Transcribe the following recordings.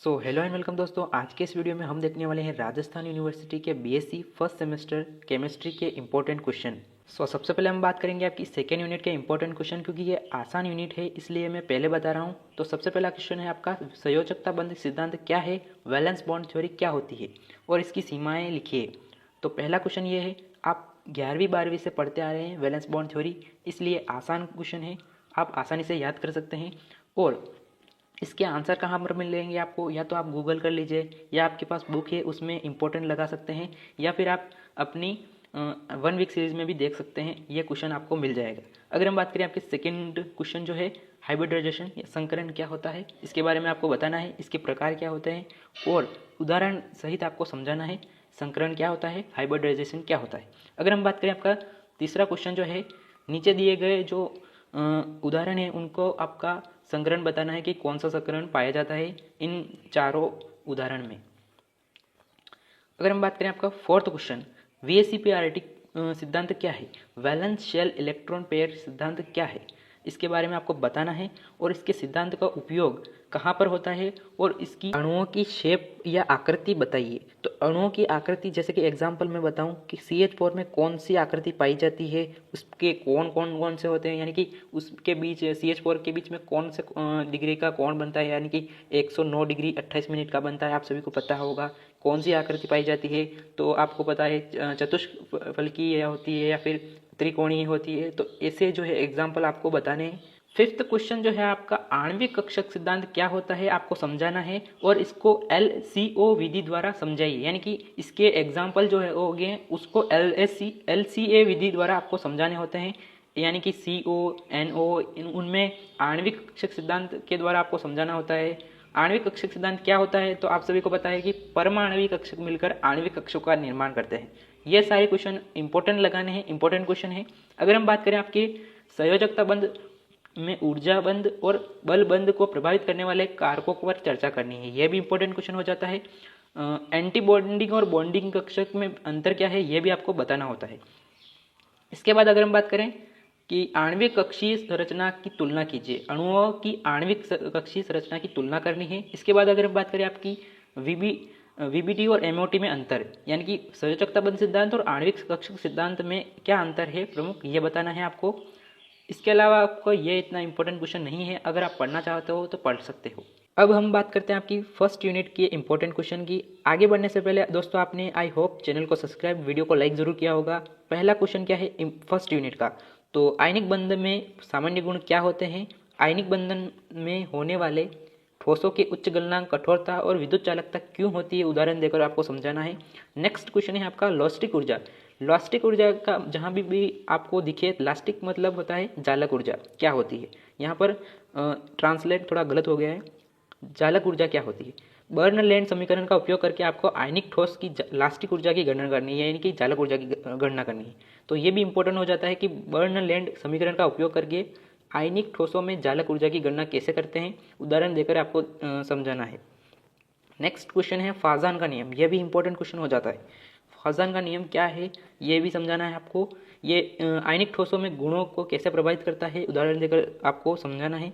Hello and welcome दोस्तों। आज के इस वीडियो में हम देखने वाले हैं राजस्थान यूनिवर्सिटी के बीएससी फर्स्ट सेमेस्टर केमिस्ट्री के इंपॉर्टेंट क्वेश्चन। सबसे पहले हम बात करेंगे आपकी सेकेंड यूनिट के इंपॉर्टेंट क्वेश्चन, क्योंकि ये आसान यूनिट है इसलिए मैं पहले बता रहा हूँ। तो सबसे पहला क्वेश्चन है आपका, संयोजकता बंध सिद्धांत क्या है, वैलेंस बॉन्ड थ्योरी क्या होती है और इसकी सीमाएँ लिखिए। तो पहला क्वेश्चन ये है, आप 11वीं 12वीं से पढ़ते आ रहे हैं वैलेंस बॉन्ड थ्योरी, इसलिए आसान क्वेश्चन है, आप आसानी से याद कर सकते हैं। और इसके आंसर कहाँ पर मिलेंगे आपको, या तो आप गूगल कर लीजिए, या आपके पास बुक है उसमें इंपॉर्टेंट लगा सकते हैं, या फिर आप अपनी 1 वीक सीरीज में भी देख सकते हैं, ये क्वेश्चन आपको मिल जाएगा। अगर हम बात करें आपके सेकंड क्वेश्चन जो है हाइब्रिडाइजेशन या संकरण क्या होता है, इसके बारे में आपको बताना है, इसके प्रकार क्या होते हैं और उदाहरण सहित आपको समझाना है संकरण क्या होता है, हाइब्रिडाइजेशन क्या होता है। अगर हम बात करें आपका तीसरा क्वेश्चन जो है, नीचे दिए गए जो उदाहरण है उनको आपका संकरण बताना है कि कौन सा संकरण पाया जाता है इन चारों उदाहरण में। अगर हम बात करें आपका फोर्थ क्वेश्चन, वीएससीपीआरटी सिद्धांत क्या है, वैलेंस शेल इलेक्ट्रॉन पेयर सिद्धांत क्या है, इसके बारे में आपको बताना है और इसके सिद्धांत का उपयोग कहाँ पर होता है और इसकी अणुओं की शेप या आकृति बताइए। तो अणुओं की आकृति, जैसे कि एग्जांपल में बताऊं कि CH4 में कौन सी आकृति पाई जाती है, उसके कौन से होते हैं, यानी कि उसके बीच CH4 के बीच में कौन से डिग्री का कोण बनता है, यानी कि 109 डिग्री 28 मिनट का बनता है, आप सभी को पता होगा। कौन सी आकृति पाई जाती है, तो आपको पता है चतुष्फलकीय होती है या फिर त्रिकोणीय होती है। तो ऐसे जो है एग्जाम्पल आपको बताने हैं। फिफ्थ क्वेश्चन जो है आपका, आणविक कक्षक सिद्धांत क्या होता है आपको समझाना है और इसको LCO विधि द्वारा समझाइए, यानी कि इसके एग्जाम्पल जो है हो गए उसको LCA विधि द्वारा आपको समझाने होते हैं, यानी कि CO NO उनमें आणविक कक्षक सिद्धांत के द्वारा आपको समझाना होता है। आणविक कक्षक सिद्धांत क्या होता है, तो आप सभी को पता है कि परमाणविक कक्षक मिलकर आणविक कक्षकों का निर्माण करते हैं। ये सारे क्वेश्चन इंपॉर्टेंट लगाने हैं, इंपॉर्टेंट क्वेश्चन है। अगर हम बात करें आपके संयोजकता बंध में ऊर्जा बंध और बल बंध को प्रभावित करने वाले कारकों पर चर्चा करनी है, यह भी इंपॉर्टेंट क्वेश्चन हो जाता है। एंटी बॉन्डिंग और बॉन्डिंग कक्षक में अंतर क्या है, यह भी आपको बताना होता है। इसके बाद अगर हम बात करें कि आणविक कक्षीय संरचना की तुलना कीजिए, अणुओं की आणविक कक्षीय संरचना की तुलना करनी है। इसके बाद अगर हम बात करें आपकी VBT और MOT में अंतर, यानी कि संयोजकता बंध सिद्धांत और आणविक कक्षक सिद्धांत में क्या अंतर है प्रमुख, ये बताना है आपको। इसके अलावा आपको ये इतना इंपॉर्टेंट क्वेश्चन नहीं है, अगर आप पढ़ना चाहते हो तो पढ़ सकते हो। अब हम बात करते हैं आपकी फर्स्ट यूनिट के इंपॉर्टेंट क्वेश्चन की। आगे बढ़ने से पहले दोस्तों आपने आई होप चैनल को सब्सक्राइब, वीडियो को लाइक जरूर किया होगा। पहला क्वेश्चन क्या है फर्स्ट यूनिट का, तो आयनिक बंध में सामान्य गुण क्या होते हैं, आयनिक बंधन में होने वाले ठोसों के उच्च गलनांक, कठोरता और विद्युत चालकता क्यों होती है, उदाहरण देकर आपको समझाना है। नेक्स्ट क्वेश्चन है आपका लॉस्टिक ऊर्जा। लॉस्टिक ऊर्जा का जहाँ भी आपको दिखे, लास्टिक मतलब होता है जालक ऊर्जा, क्या होती है, यहाँ पर ट्रांसलेट थोड़ा गलत हो गया है। जालक ऊर्जा क्या होती है, बर्नलैंड समीकरण का उपयोग करके आपको आयनिक ठोस की लास्टिक ऊर्जा की गणना करनी है, यानी कि जालक ऊर्जा की गणना करनी है। तो ये भी इंपॉर्टेंट हो जाता है कि बर्नलैंड समीकरण का उपयोग करके आयनिक ठोसों में जालक ऊर्जा की गणना कैसे करते हैं, उदाहरण देकर आपको समझाना है। नेक्स्ट क्वेश्चन है फाजान का नियम, यह भी इंपॉर्टेंट क्वेश्चन हो जाता है। फाजान का नियम क्या है, ये भी समझाना है आपको। ये आयनिक ठोसों में गुणों को कैसे प्रभावित करता है, उदाहरण देकर आपको समझाना है।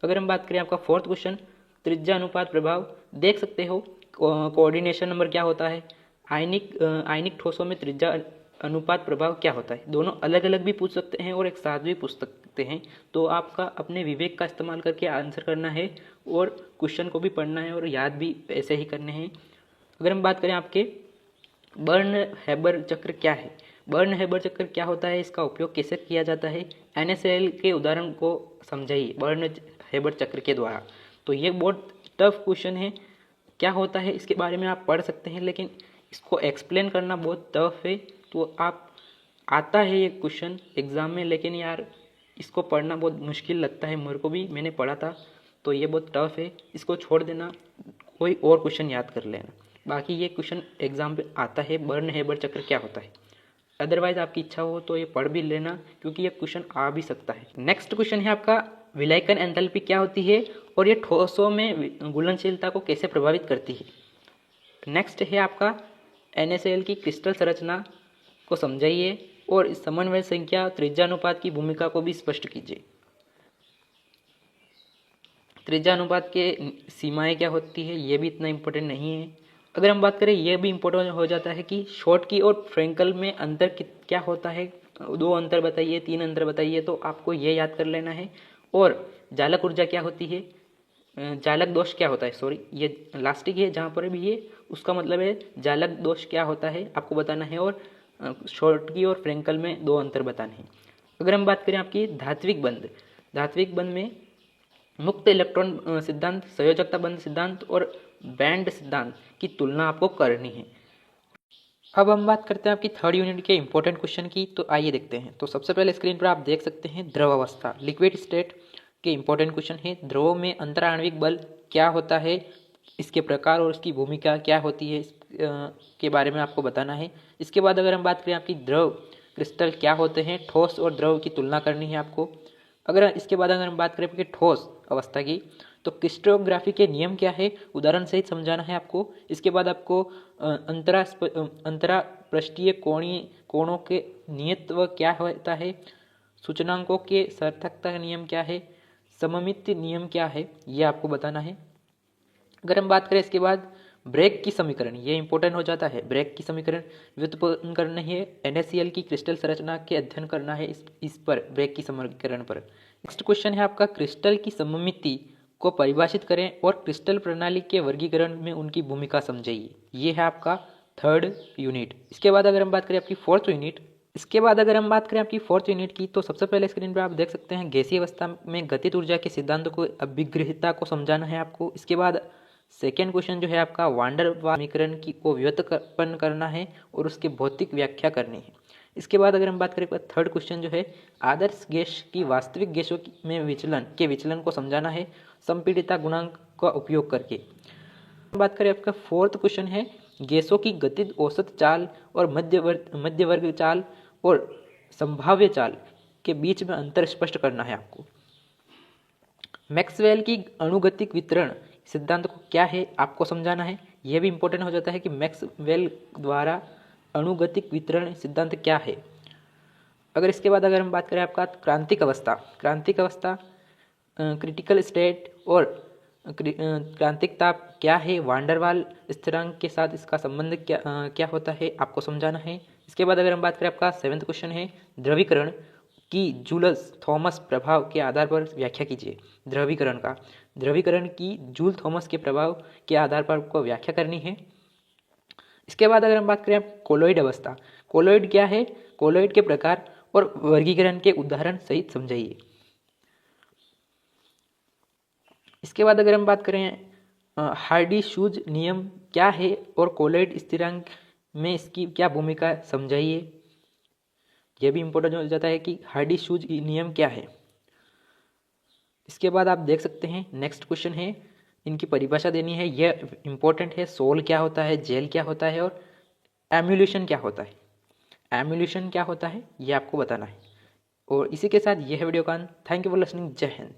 अगर हम बात करें आपका फोर्थ क्वेश्चन, त्रिज्या अनुपात प्रभाव, देख सकते हो कोऑर्डिनेशन नंबर क्या होता है, आयनिक ठोसों में त्रिज्या अनुपात प्रभाव क्या होता है। दोनों अलग अलग भी पूछ सकते हैं और एक साथ भी पूछ सकते हैं, तो आपका अपने विवेक का इस्तेमाल करके आंसर करना है और क्वेश्चन को भी पढ़ना है और याद भी ऐसे ही करने हैं। अगर हम बात करें आपके बर्न हैबर चक्र क्या है, बर्न हैबर चक्र क्या होता है, इसका उपयोग कैसे किया जाता है, NaCl के उदाहरण को समझाइए बर्न हैबर चक्र के द्वारा। तो ये बहुत टफ क्वेश्चन है, क्या होता है इसके बारे में आप पढ़ सकते हैं, लेकिन इसको एक्सप्लेन करना बहुत टफ है। तो आप आता है ये क्वेश्चन एग्ज़ाम में, लेकिन यार इसको पढ़ना बहुत मुश्किल लगता है, मेरे को भी, मैंने पढ़ा था, तो ये बहुत टफ है, इसको छोड़ देना, कोई और क्वेश्चन याद कर लेना। बाकी ये क्वेश्चन एग्जाम पे आता है, बर्न हैबर चक्र क्या होता है। अदरवाइज आपकी इच्छा हो तो ये पढ़ भी लेना, क्योंकि ये क्वेश्चन आ भी सकता है। नेक्स्ट क्वेश्चन है आपका विलायकन एंथैल्पी क्या होती है और ये ठोसों में घुलनशीलता को कैसे प्रभावित करती है। नेक्स्ट है आपका NaCl की क्रिस्टल संरचना को समझाइए और इस समन्वय संख्या त्रिज्या अनुपात की भूमिका को भी स्पष्ट कीजिए। त्रिज्या अनुपात के सीमाएं क्या होती है, ये भी इतना इम्पोर्टेंट नहीं है। अगर हम बात करें, यह भी इम्पोर्टेंट हो जाता है कि शॉटकी और फ्रेंकल में अंतर क्या होता है, 2 अंतर बताइए, 3 अंतर बताइए, तो आपको ये याद कर लेना है। और जालक ऊर्जा क्या होती है, जालक दोष क्या होता है, सॉरी ये लास्टिक है जहाँ पर भी ये, उसका मतलब है जालक दोष क्या होता है आपको बताना है। और शॉटकी और फ्रेंकल में 2 अंतर बताने हैं। अगर हम बात करें आपकी धात्विक बंध में मुक्त इलेक्ट्रॉन सिद्धांत, संयोजकता बंध सिद्धांत और बैंड सिद्धांत की तुलना आपको करनी है। अब हम बात करते हैं आपकी 3rd यूनिट के इंपॉर्टेंट क्वेश्चन की, तो आइए देखते हैं। तो सबसे पहले स्क्रीन पर आप देख सकते हैं द्रव अवस्था, लिक्विड स्टेट के इंपॉर्टेंट क्वेश्चन है। द्रव में अंतराण्विक बल क्या होता है, इसके प्रकार और उसकी भूमिका क्या होती है, के बारे में आपको बताना है। इसके बाद अगर हम बात करें आपकी द्रव क्रिस्टल क्या होते हैं, ठोस और द्रव की तुलना करनी है आपको। इसके बाद अगर हम बात करें आपकी ठोस अवस्था की, तो क्रिस्टलोग्राफी के नियम क्या है, उदाहरण सहित समझाना है आपको। इसके बाद आपको अंतरा पृष्ठीय कोणों के नियतत्व क्या होता है, सूचनांकों के सार्थकता का नियम क्या है, सममिति नियम क्या है, ये आपको बताना है। अगर हम बात करें इसके बाद ब्रेक की समीकरण, ये इंपॉर्टेंट हो जाता है। ब्रेक की समीकरण व्युत्पन्न करनी है, NaCl की क्रिस्टल संरचना के अध्ययन करना है इस पर, ब्रेक की समीकरण पर। नेक्स्ट क्वेश्चन है आपका क्रिस्टल की सममिति को परिभाषित करें और क्रिस्टल प्रणाली के वर्गीकरण में उनकी भूमिका समझाइए। ये है आपका 3rd यूनिट। इसके बाद अगर हम बात करें आपकी 4th यूनिट की, तो सबसे पहले स्क्रीन पर आप देख सकते हैं गैसीय अवस्था में गतिज ऊर्जा के सिद्धांतों को, अभिग्रहिता को समझाना है आपको। इसके बाद सेकेंड क्वेश्चन जो है आपका वांडर वाल समीकरण की को व्युत्पन्न करना है और उसकी भौतिक व्याख्या करनी है। इसके बाद अगर हम बात करें 3rd क्वेश्चन जो है आदर्श गैस की वास्तविक गैसों में विचलन को समझाना है संपीड़ितता गुणांक का उपयोग करके। बात करें आपका 4th क्वेश्चन है गैसों की गतिज औसत चाल और मध्यवर्ग चाल और संभाव्य चाल के बीच में अंतर स्पष्ट करना है आपको। मैक्सवेल की अणुगतिक वितरण सिद्धांत को क्या है आपको समझाना है। यह भी इंपॉर्टेंट हो जाता है कि मैक्सवेल द्वारा अणुगतिक वितरण सिद्धांत क्या है। इसके बाद अगर हम बात करें आपका क्रांतिक अवस्था क्रिटिकल स्टेट और क्रांतिक ताप क्या है, वांडर वाल स्थिरांक के साथ इसका संबंध क्या होता है आपको समझाना है। इसके बाद अगर हम बात करें आपका 7th क्वेश्चन है द्रवीकरण की जूल्स थॉमस प्रभाव के आधार पर व्याख्या कीजिए। द्रवीकरण की जूल थॉमस के प्रभाव के आधार पर आपको व्याख्या करनी है। इसके बाद अगर हम बात करें कोलोइड अवस्था, कोलोइड क्या है, कोलोइड के प्रकार और वर्गीकरण के उदाहरण सहित समझाइए। इसके बाद अगर हम बात करें हार्डी-सूज नियम क्या है और कोलोइड स्थिरांक में इसकी क्या भूमिका समझाइए। यह भी इंपॉर्टेंट हो जाता है कि हार्डी-सूज नियम क्या है। इसके बाद आप देख सकते हैं नेक्स्ट क्वेश्चन है, इनकी परिभाषा देनी है, यह इंपॉर्टेंट है। सोल क्या होता है, जेल क्या होता है और एम्यूलेशन क्या होता है, ये आपको बताना है। और इसी के साथ यह वीडियो का अंत। Thank you for listening. जय हिंद।